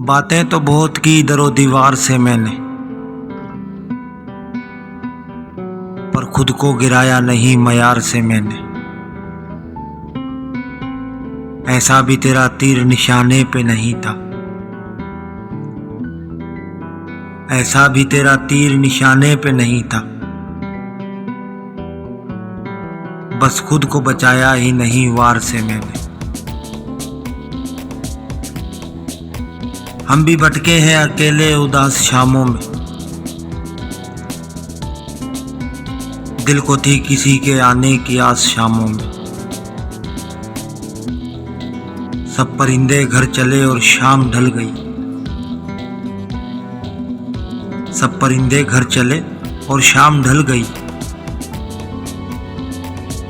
बातें तो बहुत की दरो दीवार से मैंने, पर खुद को गिराया नहीं मयार से मैंने। ऐसा भी तेरा तीर निशाने पे नहीं था, ऐसा भी तेरा तीर निशाने पे नहीं था। बस खुद को बचाया ही नहीं वार से मैंने। हम भी भटके हैं अकेले उदास शामों में, दिल को थी किसी के आने की आस शामों में। सब परिंदे घर चले और शाम ढल गई, सब परिंदे घर चले और शाम ढल गई।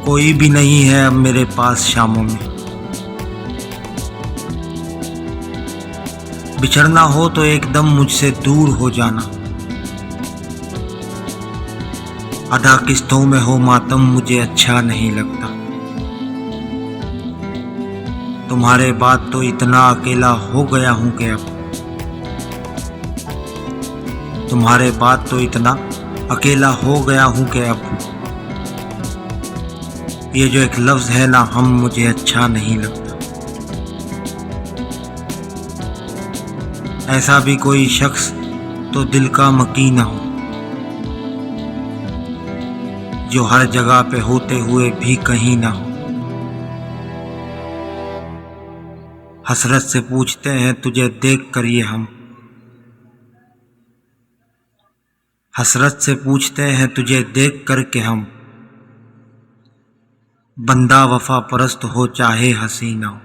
कोई भी नहीं है अब मेरे पास शामों में। बिछड़ना हो तो एकदम मुझसे दूर हो जाना, आधा किस्तों में हो मातम मुझे अच्छा नहीं लगता। तुम्हारे बाद तो इतना अकेला हो गया हूं कि अब, तुम्हारे बाद तो इतना अकेला हो गया हूं कि अब ये जो एक लफ्ज है ना हम मुझे अच्छा नहीं लगता। ऐसा भी कोई शख्स तो दिल का मकीन ना हो, जो हर जगह पे होते हुए भी कहीं ना हो। हसरत से पूछते हैं तुझे देख कर ये हम, हसरत से पूछते हैं तुझे देख कर के हम। बंदा वफा परस्त हो चाहे हसीना हो।